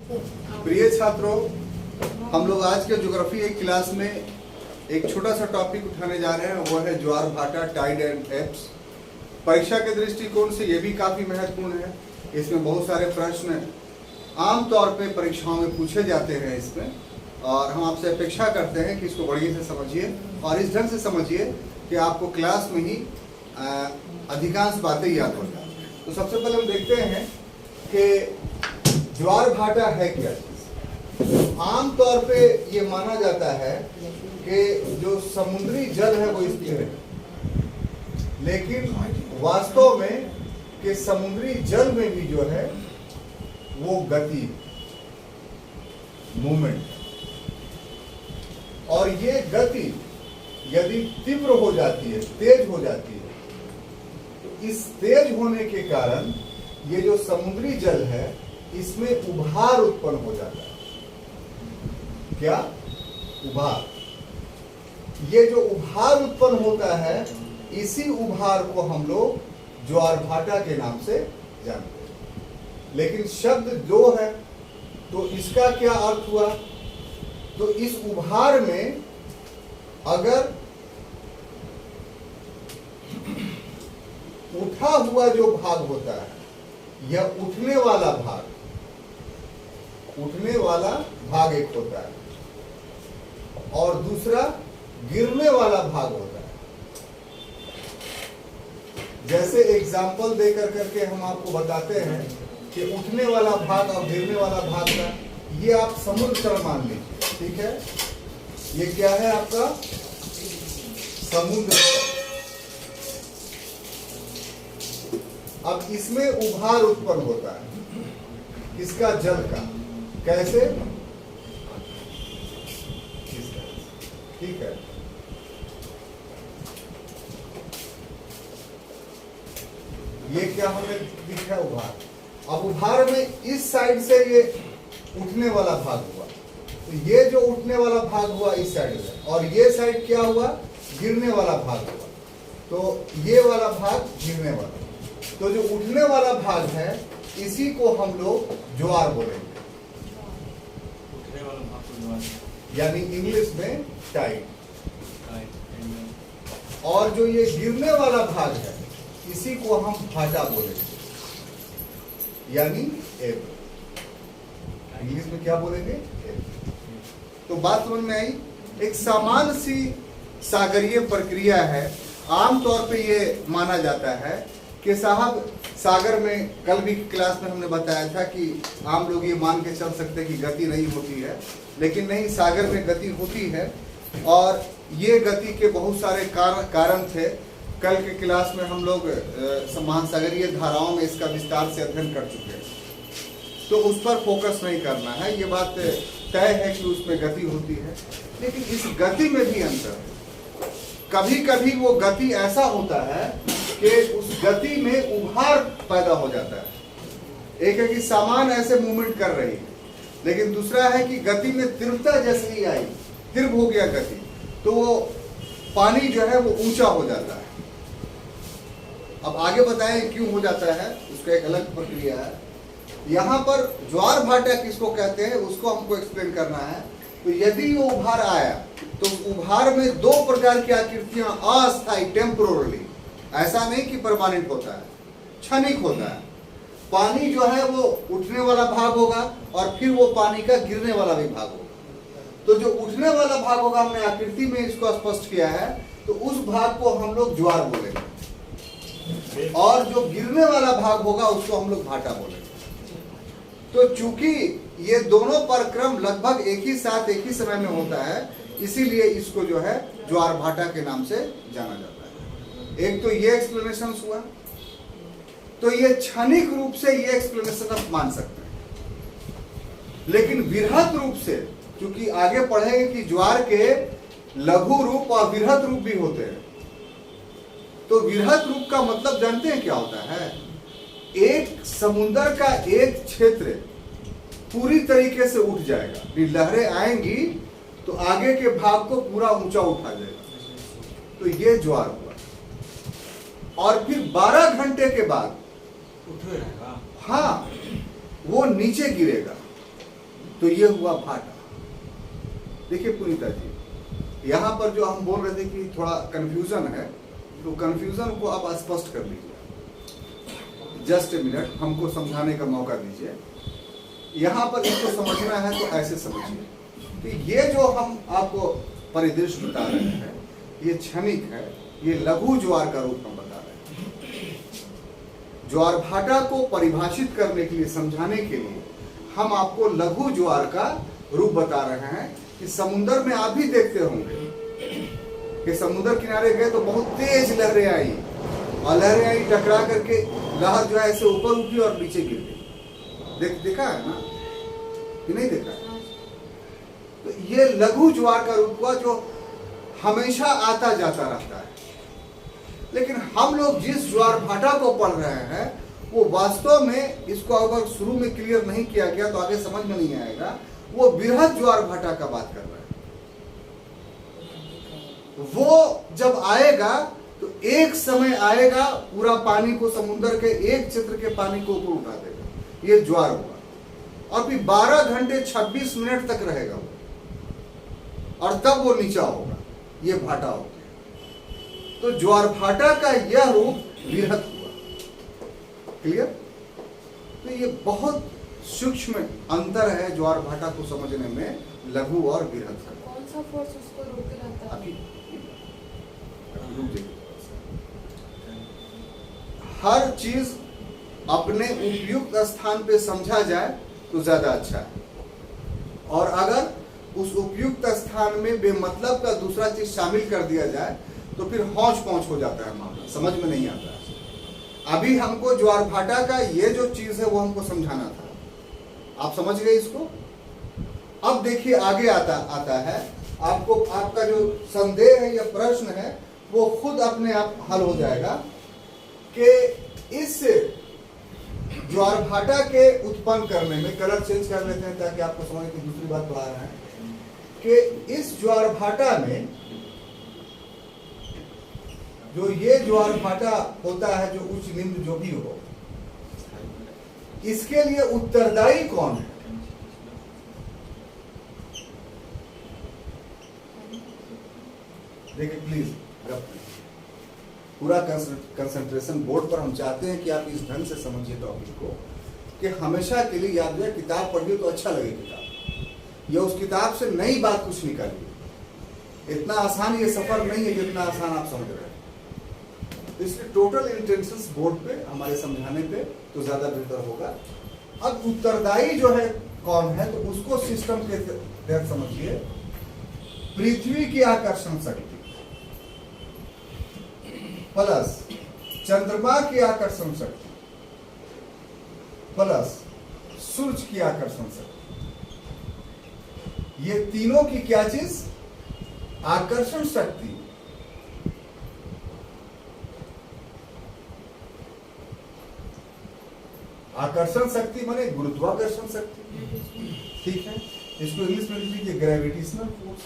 प्रिय छात्रों, हम लोग आज के ज्योग्राफी एक क्लास में एक छोटा सा टॉपिक उठाने जा रहे हैं, वो है ज्वार भाटा, टाइड एंड एब्स। परीक्षा के दृष्टिकोण से ये भी काफी महत्वपूर्ण है। इसमें बहुत सारे प्रश्न आमतौर पे परीक्षाओं में पूछे जाते हैं इसमें, और हम आपसे अपेक्षा करते हैं कि इसको बढ़िया से समझिए और इस ढंग से समझिए कि आपको क्लास में ही अधिकांश बातें याद हो जाए। तो सबसे पहले हम देखते हैं कि ज्वार भाटा है क्या चीज। आमतौर पे ये माना जाता है कि जो समुद्री जल है वो स्थिर है, लेकिन वास्तव में कि समुद्री जल में भी जो है वो गति, मूवमेंट, और ये गति यदि तीव्र हो जाती है, तेज हो जाती है, तो इस तेज होने के कारण ये जो समुद्री जल है इसमें उभार उत्पन्न हो जाता है। क्या? उभार। ये जो उभार उत्पन्न होता है, इसी उभार को हम लोग ज्वार भाटा के नाम से जानते हैं। लेकिन शब्द जो है तो इसका क्या अर्थ हुआ? तो इस उभार में अगर उठा हुआ जो भाग होता है, यह उठने वाला भाग एक होता है और दूसरा गिरने वाला भाग होता है। जैसे एग्जाम्पल देकर करके हम आपको बताते हैं कि उठने वाला भाग और गिरने वाला भाग का, ये आप समुद्र तल मान लीजिए, ठीक है। ये क्या है आपका? समुद्र तल। अब इसमें उभार उत्पन्न होता है, इसका जल का। कैसे? ठीक है। ये क्या हमें दिखा? उभार। अब उभार में इस साइड से ये उठने वाला भाग हुआ, तो ये जो उठने वाला भाग हुआ इस साइड से, और ये साइड क्या हुआ? गिरने वाला भाग हुआ। तो ये वाला भाग गिरने वाला, तो जो उठने वाला भाग है इसी को हम लोग ज्वार बोलेंगे, यानी इंग्लिश में टाइड। और जो ये गिरने वाला भाग है इसी को हम भाटा बोलेंगे, यानी एब। इंग्लिश में क्या बोलेंगे? एब। तो बात समझ में आई? एक सामान्य सी सागरीय प्रक्रिया है। आमतौर पे ये माना जाता है कि साहब सागर में, कल भी क्लास में हमने बताया था कि आम लोग ये मान के चल सकते हैं कि गति नहीं होती है, लेकिन नहीं, सागर में गति होती है। और ये गति के बहुत सारे कारण थे। कल के क्लास में हम लोग महासागरीय धाराओं में इसका विस्तार से अध्ययन कर चुके हैं, तो उस पर फोकस नहीं करना है। ये बात तय है कि उसमें गति होती है, लेकिन इस गति में भी अंतर है। कभी कभी वो गति ऐसा होता है कि उस गति में उभार पैदा हो जाता है। एक है कि सामान ऐसे मूवमेंट कर रही है, लेकिन दूसरा है कि गति में तीव्रता जैसे ही आई, तीव्र हो गया गति, तो वो पानी जो है वो ऊंचा हो जाता है। अब आगे बताएं क्यों हो जाता है, उसका एक अलग प्रक्रिया है। यहाँ पर ज्वार भाटा किसको कहते हैं उसको हमको एक्सप्लेन करना है। तो यदि वो उभार आया तो उभार में दो प्रकार की आकृतियां अस्थायी, टेम्पोरली, ऐसा नहीं कि परमानेंट होता है, क्षणिक होता है। पानी जो है वो उठने वाला भाग होगा और फिर वो पानी का गिरने वाला भी भाग होगा। तो जो उठने वाला भाग होगा, हमने आकृति में इसको स्पष्ट किया है, तो उस भाग को हम लोग ज्वार बोलेंगे, और जो गिरने वाला भाग होगा उसको हम लोग भाटा बोलेंगे। तो चूंकि ये दोनों परक्रम लगभग एक ही साथ एक ही समय में होता है, इसीलिए इसको जो है ज्वार भाटा के नाम से जाना जाता है। एक तो ये एक्सप्लेनेशन हुआ। तो ये क्षणिक रूप से ये एक्सप्लेनेशन आप मान सकते हैं, लेकिन वृहत रूप से, क्योंकि आगे पढ़ेंगे कि ज्वार के लघु रूप और वृहत रूप भी होते हैं। तो वृहत रूप का मतलब जानते हैं क्या होता है? एक समुद्र का एक क्षेत्र पूरी तरीके से उठ जाएगा, लहरें आएंगी तो आगे के भाग को पूरा ऊंचा उठा जाएगा। तो ये ज्वार हुआ। और फिर 12 घंटे के बाद उठे रहेगा, हाँ, वो नीचे गिरेगा। तो ये हुआ भाटा। देखिए पुनीता जी, यहाँ पर जो हम बोल रहे थे कि थोड़ा कंफ्यूजन है, तो कंफ्यूजन को आप स्पष्ट कर लीजिए। जस्ट ए मिनट, हमको समझाने का मौका दीजिए। यहाँ पर इसको समझना है तो ऐसे समझिए कि ये जो हम आपको परिदृश्य बता रहे हैं ये क्षणिक है, ये लघु ज्वार का रूप हम बता रहे हैं। ज्वार भाटा को परिभाषित करने के लिए, समझाने के लिए हम आपको लघु ज्वार का रूप बता रहे हैं कि समुद्र में आप भी देखते होंगे कि समुद्र किनारे गए तो बहुत तेज लहरें आई, और लहरें आई टकरा करके लहर जो है ऐसे ऊपर उठी और नीचे गिर गई। देखा है ना कि नहीं देखा है? तो ये लघु ज्वार का रूप हुआ जो हमेशा आता जाता रहता है। लेकिन हम लोग जिस ज्वार भाटा को पढ़ रहे हैं वो वास्तव में, इसको अगर शुरू में क्लियर नहीं किया गया तो आगे समझ में नहीं आएगा, वो बृहद ज्वार भाटा का बात कर रहे हैं। वो जब आएगा तो एक समय आएगा पूरा पानी को, समुद्र के एक क्षेत्र के पानी को ऊपर उठा देगा, ये ज्वार हुआ। और फिर 12 घंटे 26 मिनट तक रहेगा वो, और तब वो नीचा होगा, ये भाटा हो गया। तो ज्वार भाटा का यह रूप बृहद हुआ। क्लियर? तो ये बहुत सूक्ष्म अंतर है ज्वार भाटा को समझने में लघु और बृहद का। कौन सा फोर्स उसको रोके रहता है? हर चीज अपने उपयुक्त स्थान पे समझा जाए तो ज्यादा अच्छा है, और अगर उस उपयुक्त स्थान में बेमतलब का दूसरा चीज शामिल कर दिया जाए तो फिर हौच पौच हो जाता है मामला, समझ में नहीं आता है। अभी हमको ज्वार भाटा का ये जो चीज है वो हमको समझाना था, आप समझ गए इसको। अब देखिए आगे आता है, आपको आपका जो संदेह है या प्रश्न है वो खुद अपने आप हल हो जाएगा कि इस ज्वार भाटा के उत्पन्न करने में, कलर चेंज कर लेते हैं ताकि आपको समझ की दूसरी बात बढ़ा रहे हैं कि इस ज्वार भाटा में जो ये ज्वार भाटा होता है, जो उच्च निम्न जो भी हो, इसके लिए उत्तरदायी कौन है? देखिए प्लीज पूरा कंसंट्रेशन बोर्ड पर हम चाहते हैं कि आप इस ढंग से समझिए टॉपिक को कि हमेशा के लिए याद रहे, किताब पढ़िए तो अच्छा लगे किताब, या उस किताब से नई बात कुछ निकालिए। इतना आसान ये सफर नहीं है जितना आसान आप समझ रहे हैं। तो इसलिए टोटल इंटेंशंस बोर्ड पे हमारे समझाने पे तो ज्यादा बेहतर होगा। अब उत्तरदायी जो है कौन है, तो उसको सिस्टम के तहत समझिए। पृथ्वी की आकर्षण शक्ति प्लस चंद्रमा की आकर्षण शक्ति प्लस सूर्य की आकर्षण शक्ति, ये तीनों की क्या चीज? आकर्षण शक्ति। आकर्षण शक्ति माने गुरुत्वाकर्षण शक्ति, ठीक है। इसको इंग्लिश में लिख लीजिए ग्रेविटेशनल फोर्स।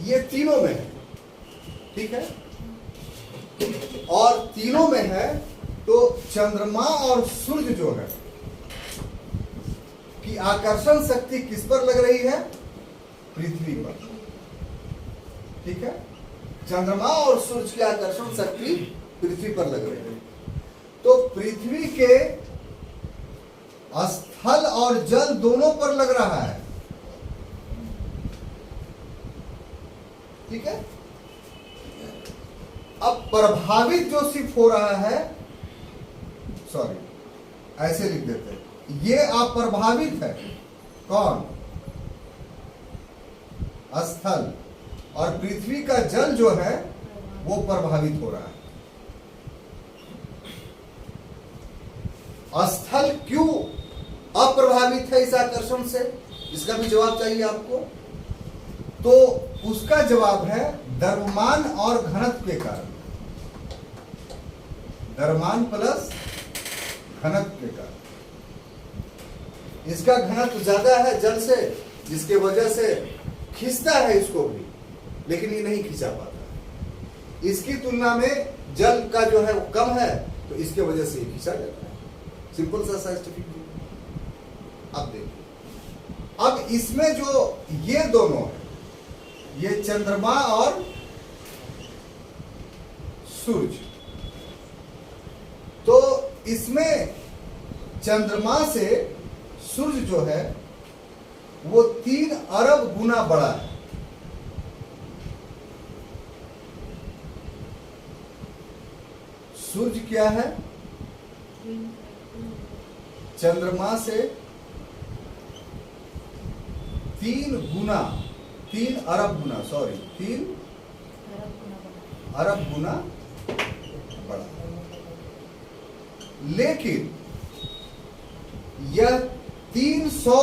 ये तीनों में है, ठीक है। और तीनों में है तो चंद्रमा और सूर्य जो है कि आकर्षण शक्ति किस पर लग रही है? पृथ्वी पर, ठीक है। चंद्रमा और सूर्य की आकर्षण शक्ति पृथ्वी पर लग रही है। तो पृथ्वी के स्थल और जल दोनों पर लग रहा है, ठीक है। अब प्रभावित जो सिर्फ हो रहा है, सॉरी ऐसे लिख देते हैं, ये अप्रभावित है कौन? स्थल, और पृथ्वी का जल जो है वो प्रभावित हो रहा है। स्थल क्यों अप्रभावित है इस आकर्षण से? इसका भी जवाब चाहिए आपको। तो उसका जवाब है द्रव्यमान और घनत्व के कारण। द्रव्यमान प्लस घनत्व के कारण। इसका घनत्व ज्यादा है जल से, जिसके वजह से खींचता है इसको भी, लेकिन ये नहीं खींचा पाता। इसकी तुलना में जल का जो है वो कम है, तो इसके वजह से ये खींचा जाता है। सिंपल सा साइंटिफिक रूल। अब देखिए, अब इसमें जो ये दोनों है, ये चंद्रमा और सूरज, तो इसमें चंद्रमा से सूरज जो है वो 3 अरब गुना बड़ा है। सूरज क्या है? चंद्रमा से 3 अरब गुना, सॉरी 3 अरब गुना बड़ा। लेकिन यह 300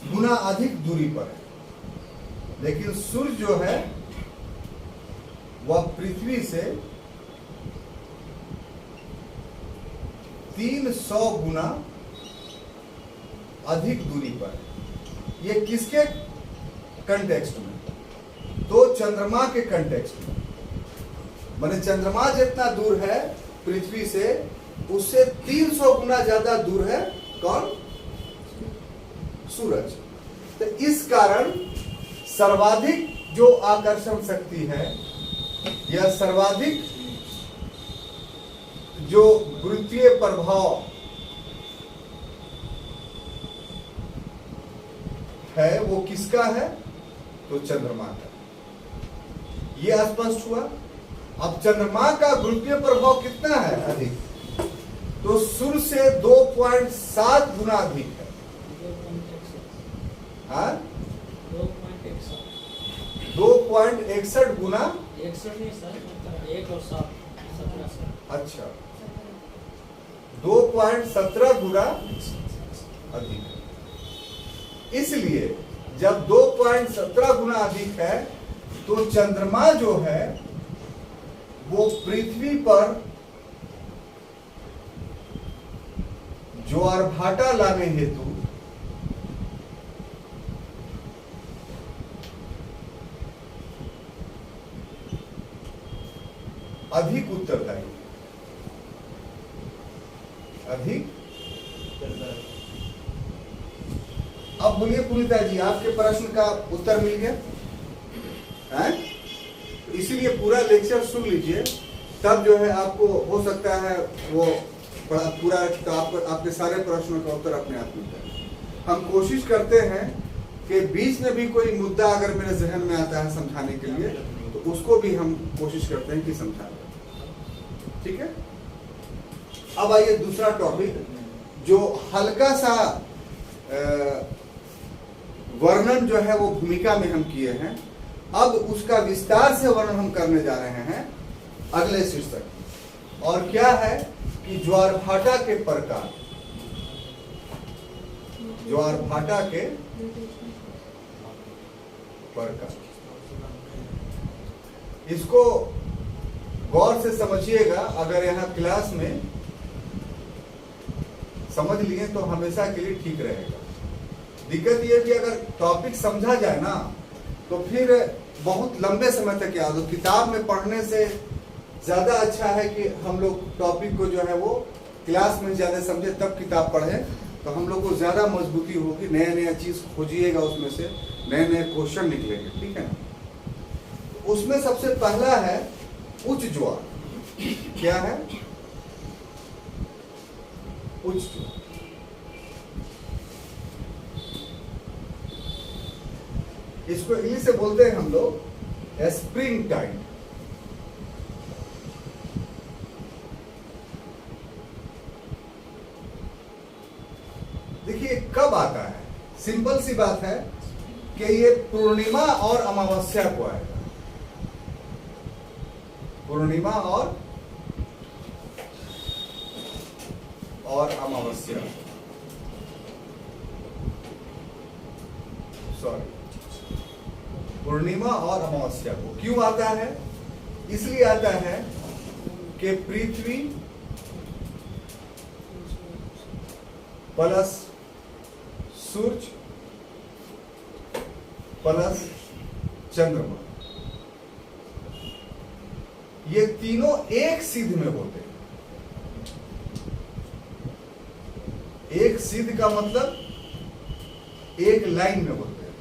गुना अधिक दूरी पर है। लेकिन सूर्य जो है वह पृथ्वी से 300 गुना अधिक दूरी पर है। ये किसके कंटेक्स्ट में? तो चंद्रमा के कंटेक्स्ट में। माने चंद्रमा जितना दूर है पृथ्वी से, उससे 300 गुना ज्यादा दूर है कौन? सूरज। तो इस कारण सर्वाधिक जो आकर्षण शक्ति है, यह सर्वाधिक जो गुरुत्वीय प्रभाव है वो किसका है? तो चंद्रमा का। यह स्पष्ट हुआ। अब चंद्रमा का गुरुत्वीय प्रभाव कितना है? अधिक। तो सूर्य से 2.7 गुना अधिक है। हाँ, 2.61 गुना। 61 नहीं सर, 1 और 7, 17। अच्छा, 2.17 गुना अधिक है। इसलिए जब 2.17 गुना अधिक है, तो चंद्रमा जो है वो पृथ्वी पर ज्वारभाटा लाने हेतु अधिक उत्तरदायी, अधिक। अब बोलिए पुनीता जी, आपके प्रश्न का उत्तर मिल गया है? इसीलिए पूरा लेक्चर सुन लीजिए, तब जो है आपको हो सकता है वो पूरा आपके सारे प्रश्नों का उत्तर अपने आप मिलता है। हम कोशिश करते हैं कि बीच में भी कोई मुद्दा अगर मेरे जहन में आता है समझाने के लिए, तो उसको भी हम कोशिश करते हैं कि समझा दें। ठीक है। अब आइए दूसरा टॉपिक, जो हल्का सा वर्णन जो है वो भूमिका में हम किए हैं, अब उसका विस्तार से वर्णन हम करने जा रहे हैं अगले शीर्षक। और क्या है कि ज्वारभाटा के प्रकार, ज्वारभाटा के प्रकार। इसको गौर से समझिएगा। अगर यहाँ क्लास में समझ लिए तो हमेशा के लिए ठीक रहेगा। दिक्कत यह कि अगर टॉपिक समझा जाए ना, तो फिर बहुत लंबे समय तक याद हो। किताब में पढ़ने से ज्यादा अच्छा है कि हम लोग टॉपिक को जो है वो क्लास में ज्यादा समझे, तब किताब पढ़े, तो हम लोग को ज्यादा मजबूती होगी। नया नया चीज खोजिएगा, उसमें से नए नए क्वेश्चन निकलेंगे। ठीक है ना। उसमें सबसे पहला है उच्च ज्वार। क्या है? उच्च ज्वार। इसको इंग्लिश से बोलते हैं हम लोग स्प्रिंग टाइड। देखिए कब आता है? सिंपल सी बात है कि ये पूर्णिमा और अमावस्या को आएगा। पूर्णिमा और अमावस्या, सॉरी, पूर्णिमा और अमावस्या को। क्यों आता है? इसलिए आता है कि पृथ्वी प्लस सूरज प्लस चंद्रमा, ये तीनों एक सिद्ध में होते हैं। एक सिद्ध का मतलब एक लाइन में होते हैं,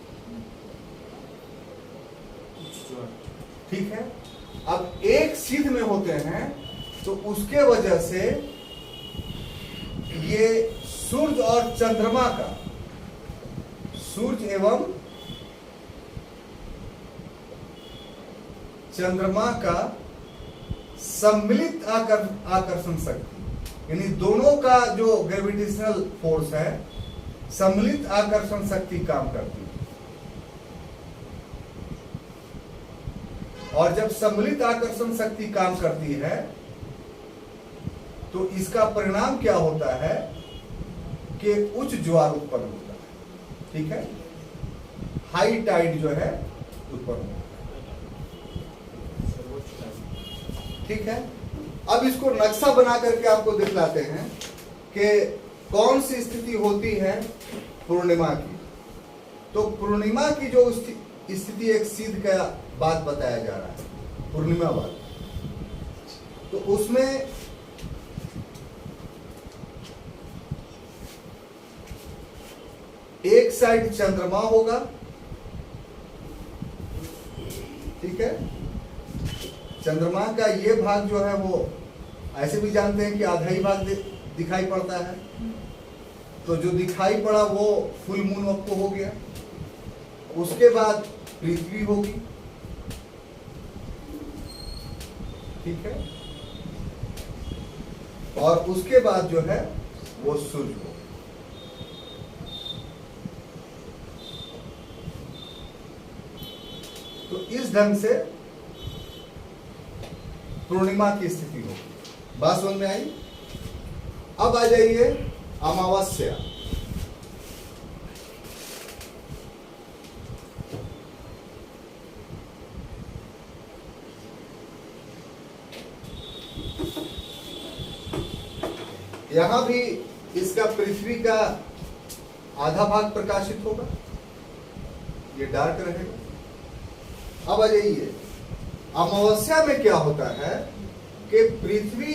ठीक है। अब एक सिद्ध में होते हैं तो उसके वजह से ये सूर्य और चंद्रमा का, सूर्य एवं चंद्रमा का सम्मिलित आकर्षण शक्ति, यानी दोनों का जो ग्रेविटेशनल फोर्स है, सम्मिलित आकर्षण शक्ति काम करती है। और जब सम्मिलित आकर्षण शक्ति काम करती है तो इसका परिणाम क्या होता है कि उच्च ज्वार उत्पन्न होता है, ठीक है। हाई टाइड जो है उत्पन्न होता है, ठीक है। अब इसको नक्शा बना करके आपको दिखलाते हैं कि कौन सी स्थिति होती है पूर्णिमा की। तो पूर्णिमा की जो स्थिति एक सिद्ध का बात बताया जा रहा है, पूर्णिमा बात। तो उसमें एक साइड चंद्रमा होगा, ठीक है। चंद्रमा का ये भाग जो है वो ऐसे भी जानते हैं कि आधा ही भाग दिखाई पड़ता है, तो जो दिखाई पड़ा वो फुल मून आपको हो गया। उसके बाद पृथ्वी होगी, ठीक है। और उसके बाद जो है वो सूर्य होगा। तो इस ढंग से पूर्णिमा की स्थिति होगी। बात समझ में आई? अब आ जाइए अमावस्या। यहां भी इसका पृथ्वी का आधा भाग प्रकाशित होगा, ये डार्क रहेगा। अब आ जाइए अमावस्या में क्या होता है कि पृथ्वी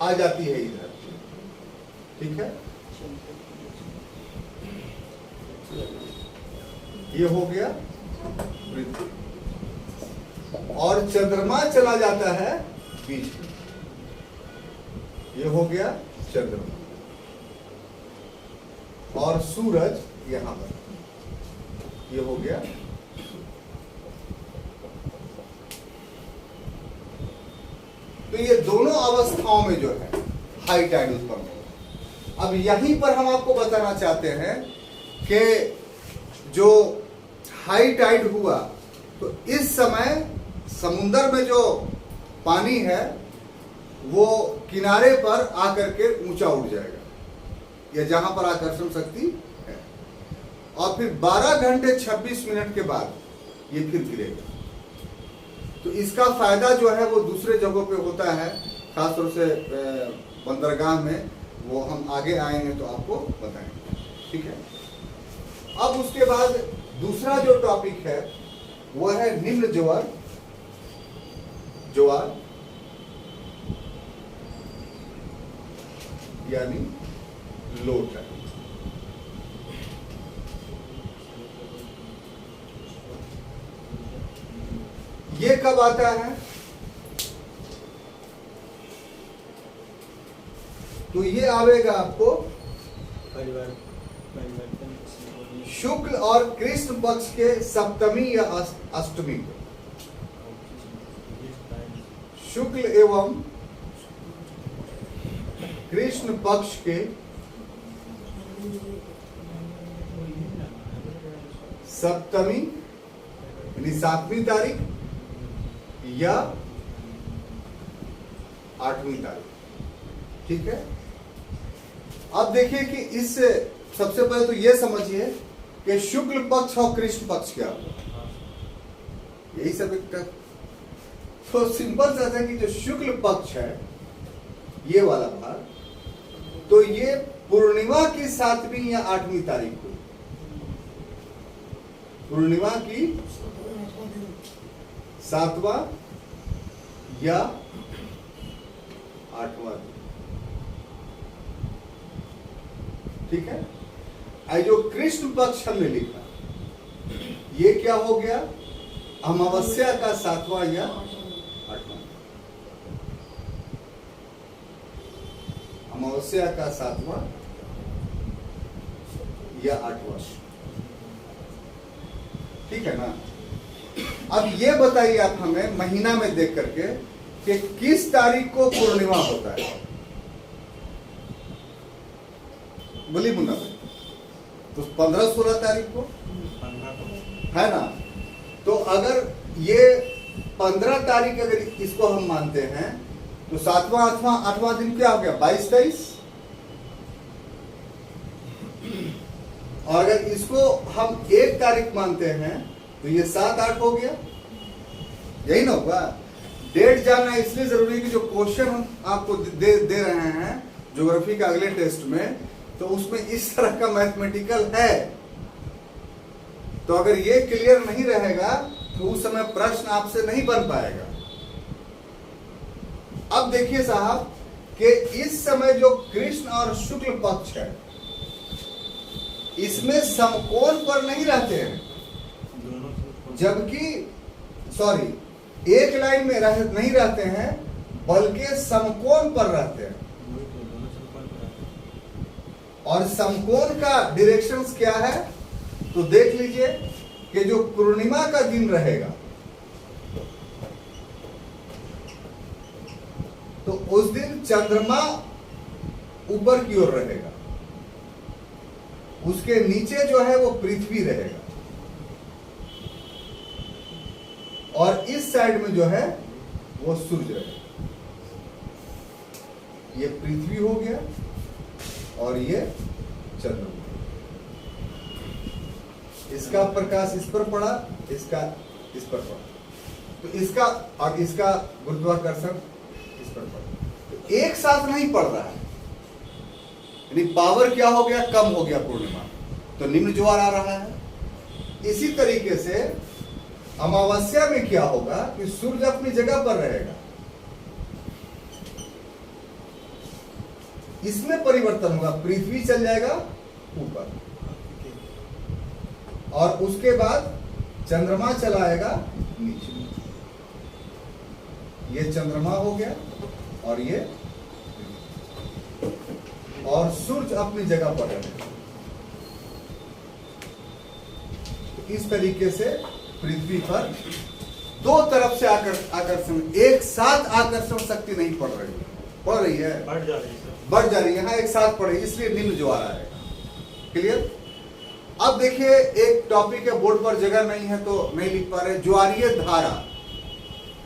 आ जाती है इधर, ठीक है। ये हो गया पृथ्वी, और चंद्रमा चला जाता है बीच में, ये हो गया चंद्रमा, और सूरज यहां पर, ये हो गया। तो ये दोनों अवस्थाओं में जो है हाई टाइड उत्पन्न होगा। अब यहीं पर हम आपको बताना चाहते हैं कि जो हाई टाइड हुआ तो इस समय समुद्र में जो पानी है वो किनारे पर आकर के ऊंचा उठ जाएगा, या जहां पर आकर्षण शक्ति है, और फिर 12 घंटे 26 मिनट के बाद ये फिर गिरेगा। तो इसका फायदा जो है वो दूसरे जगहों पे होता है, खासतौर से बंदरगाह में, वो हम आगे आएंगे तो आपको बताएंगे, ठीक है। अब उसके बाद दूसरा जो टॉपिक है वो है निम्न ज्वार, ज्वार यानी लो टाइड। ये कब आता है? तो ये आवेगा आपको शुक्ल और कृष्ण पक्ष के सप्तमी या अष्टमी को। शुक्ल एवं कृष्ण पक्ष के सप्तमी यानी 7वीं तारीख या 8वीं तारीख, ठीक है। अब देखिए कि इस सबसे पहले तो यह समझिए कि शुक्ल पक्ष और कृष्ण पक्ष क्या होगा, यही सब एक तो सिंपल सा है कि जो शुक्ल पक्ष है ये वाला भाग, तो ये पूर्णिमा की 7वीं या 8वीं तारीख को, पूर्णिमा की सातवां या आठवां दिन। ठीक है, आई जो कृष्ण पक्ष हमने लिखा, ये क्या हो गया? अमावस्या का सातवां या आठवां। अमावस्या का सातवां या आठवां। ठीक है ना? अब ये बताइए आप हमें महीना में देख करके कि किस तारीख को पूर्णिमा होता है? बोली मुन्ना भाई, तो 15-16 तारीख को है ना? तो अगर ये 15 तारीख अगर इसको हम मानते हैं तो सातवां आठवां दिन क्या हो गया? 22-23। और अगर इसको हम 1 तारीख मानते हैं तो ये 7-8 हो गया। यही ना होगा? डेट जानना इसलिए जरूरी है कि जो क्वेश्चन हम आपको दे रहे हैं ज्योग्राफी का अगले टेस्ट में, तो उसमें इस तरह का मैथमेटिकल है। तो अगर ये क्लियर नहीं रहेगा तो उस समय प्रश्न आपसे नहीं बन पाएगा। अब देखिए साहब कि इस समय जो कृष्ण और शुक्ल पक्ष है, इसमें समकोण पर नहीं रहते हैं, जबकि सॉरी एक लाइन में नहीं रहते हैं, बल्कि समकोण पर रहते हैं। और समकोण का डायरेक्शंस क्या है? तो देख लीजिए कि जो पूर्णिमा का दिन रहेगा तो उस दिन चंद्रमा ऊपर की ओर रहेगा, उसके नीचे जो है वो पृथ्वी रहेगा, और इस साइड में जो है वो सूर्य रहेगा। ये पृथ्वी हो गया और ये चंद्रमा। इसका प्रकाश इस पर पड़ा, इसका इस पर पड़ा, तो इसका और इसका गुरुत्वाकर्षण इस पर पड़ा, तो एक साथ नहीं पड़ रहा है, यानी पावर क्या हो गया? कम हो गया पूर्णिमा, तो निम्न ज्वार आ रहा है। इसी तरीके से अमावस्या में क्या होगा कि सूर्य अपनी जगह पर रहेगा, इसमें परिवर्तन होगा, पृथ्वी चल जाएगा ऊपर, और उसके बाद चंद्रमा चला आएगा नीचे। ये चंद्रमा हो गया और ये, और सूर्य अपनी जगह पर रहेगा। तो इस तरीके से पृथ्वी पर दो तरफ से आकर्षण, एक साथ आकर्षण शक्ति नहीं पड़ रही है, बढ़ रही है, बढ़ जा रही है, यहाँ एक साथ पड़ रही है, इसलिए निम्न ज्वार आएगा। क्लियर? अब देखिए एक टॉपिक है, बोर्ड पर जगह नहीं है तो नहीं लिख पा रहे, ज्वारीय धारा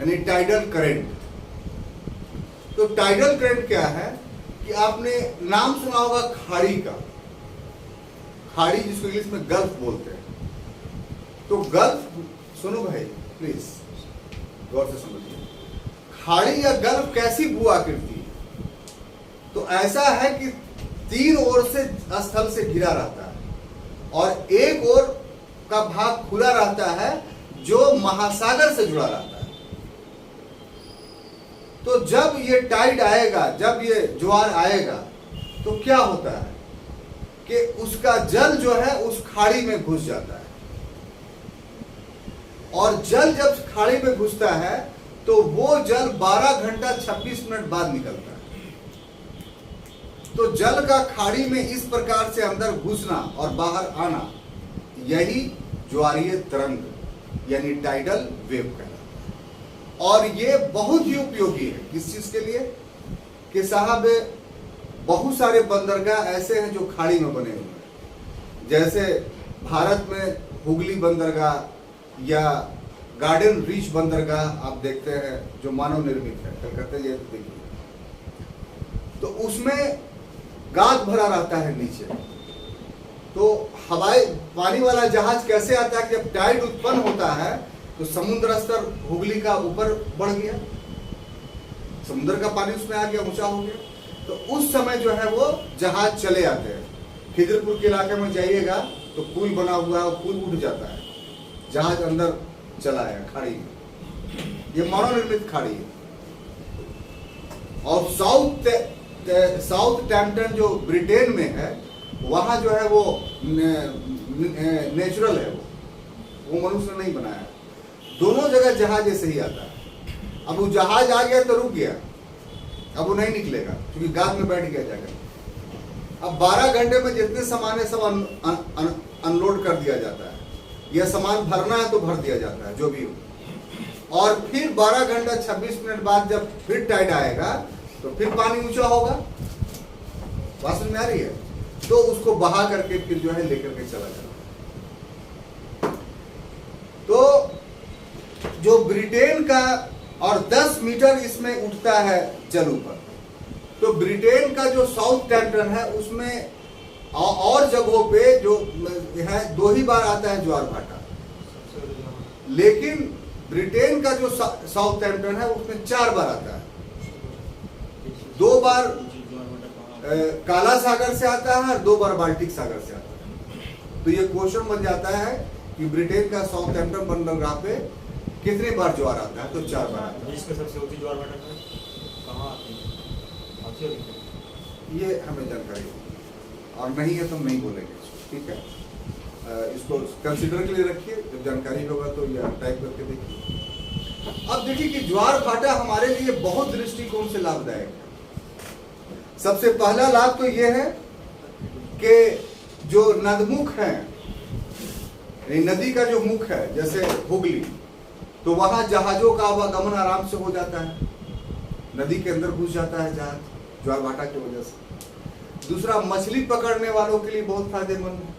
यानी टाइडल करंट। तो टाइडल करंट क्या है कि आपने नाम सुना होगा खाड़ी का, खाड़ी जिसको इंग्लिश में गल्फ बोलते हैं। तो गल्फ, सुनो भाई प्लीज गौर से समझिए, खाड़ी या गल्फ कैसी भू आकृति है? तो ऐसा है कि 3 ओर से स्थल से घिरा रहता है और एक ओर का भाग खुला रहता है जो महासागर से जुड़ा रहता है। तो जब ये टाइड आएगा, जब ये ज्वार आएगा, तो क्या होता है कि उसका जल जो है उस खाड़ी में घुस जाता है, और जल जब खाड़ी में घुसता है तो वो जल 12 घंटा 26 मिनट बाद निकलता है। तो जल का खाड़ी में इस प्रकार से अंदर घुसना और बाहर आना, यही ज्वारीय तरंग यानी टाइडल वेव कहलाता है। और ये बहुत ही उपयोगी है किस चीज के लिए कि साहब बहुत सारे बंदरगाह ऐसे हैं जो खाड़ी में बने हुए हैं, जैसे भारत में हुगली बंदरगाह या गार्डन रीच बंदरगाह आप देखते हैं जो मानव निर्मित है, कलकत्ते ये देखिए, तो उसमें गाद भरा रहता है नीचे। तो हवाई पानी वाला जहाज कैसे आता है कि जब टाइड उत्पन्न होता है तो समुद्र स्तर हुगली का ऊपर बढ़ गया, समुद्र का पानी उसमें आ गया, ऊंचा हो गया, तो उस समय जो है वो जहाज चले आते हैं। खिजरपुर के इलाके में जाइएगा तो पुल बना हुआ है, पुल उठ जाता है, जहाज अंदर चला है खाड़ी में। ये मानव निर्मित खाड़ी है। और साउथ टैम्पटन जो ब्रिटेन में है, वहां जो है वो नेचुरल है, वो मनुष्य ने नहीं बनाया। दोनों जगह जहाज ऐसे ही आता है। अब वो जहाज आ गया तो रुक गया, अब वो नहीं निकलेगा क्योंकि गाद में बैठ गया जाकर। अब 12 घंटे में जितने सामान है सब अनलोड कर दिया जाता है। यह सामान भरना है तो भर दिया जाता है, जो भी हो। और फिर 12 घंटा 26 मिनट बाद जब फिर टाइड आएगा तो फिर पानी ऊंचा होगा, बात समझ में आ रही है? तो उसको बहा करके फिर जो है लेकर के चला जाता है। तो जो ब्रिटेन का और 10 मीटर इसमें उठता है जल ऊपर। तो ब्रिटेन का जो साउथ टैम्पटन है उसमें और जगहों पे जो है 2 ही बार आता है ज्वार भाटा, लेकिन ब्रिटेन का जो साउथ टैम्पटन है उसमें 4 बार आता है। 2 बार काला सागर से आता है और 2 बार बाल्टिक सागर से आता है। तो ये क्वेश्चन बन जाता है कि ब्रिटेन का साउथ टैम्पटन बंदरगाह पे कितने बार ज्वार आता है? तो 4 बार आता है। देश में सबसे ऊंची ज्वार भाटा कहाँ आती है? ये हमें जानकारी है और नहीं है तो हम नहीं बोलेंगे, ठीक है? इसको कंसीडर के लिए रखिए, जब जानकारी होगा तो ये टाइप करके देखिए। अब देखिए कि ज्वार भाटा हमारे लिए बहुत दृष्टिकोण से लाभदायक है। सबसे पहला लाभ तो यह है कि जो नदमुख है, नदी का जो मुख है जैसे हुगली, तो वहां जहाजों का आवागमन आराम से हो जाता है, नदी के अंदर घुस जाता है जहाज ज्वार भाटा की वजह से। दूसरा, मछली पकड़ने वालों के लिए बहुत फायदेमंद है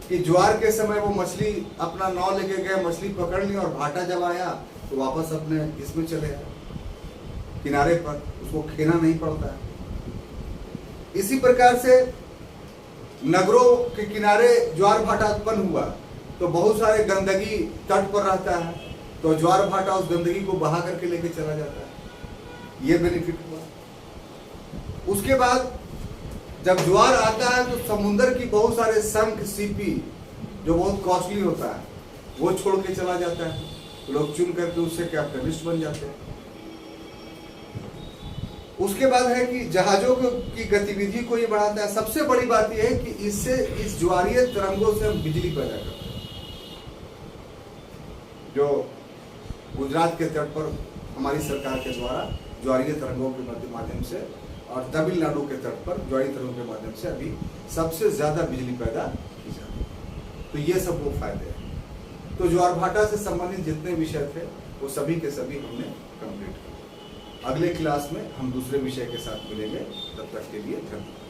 कि ज्वार के समय वो मछली अपना नाव लेके गए, मछली पकड़ ली और भाटा जब आया तो वापस अपने इसमें चले आए किनारे पर, उसको खेना नहीं पड़ता है। इसी प्रकार से नगरों के किनारे ज्वार भाटा उत्पन्न हुआ तो बहुत सारे गंदगी तट पर रहता है, तो ज्वार भाटा उस गंदगी को बहा करके लेके चला जाता है, ये बेनिफिट हुआ। उसके बाद जब ज्वार आता है तो समुद्र की बहुत सारे शंख सीपी जो बहुत कॉस्टली होता है वो छोड़ के चला जाता है, लोग चुन करके उससे कैपिटलिस्ट बन जाते हैं। उसके बाद है कि जहाजों की गतिविधि को ये बढ़ाता है। सबसे बड़ी बात यह है कि इससे इस ज्वारीय तरंगों से हम बिजली पैदा करते हैं। जो गुजरात के तट पर हमारी सरकार के द्वारा ज्वारीय तरंगों के माध्यम से और तमिलनाडु के तट पर ज्वारीय तरंगों के माध्यम से अभी सबसे ज्यादा बिजली पैदा की जाती है। तो ये सब वो फायदे हैं। तो ज्वार भाटा से संबंधित जितने विषय थे वो सभी के सभी हमने कंप्लीट किए। अगले क्लास में हम दूसरे विषय के साथ मिलेंगे, तब तक के लिए धन्यवाद।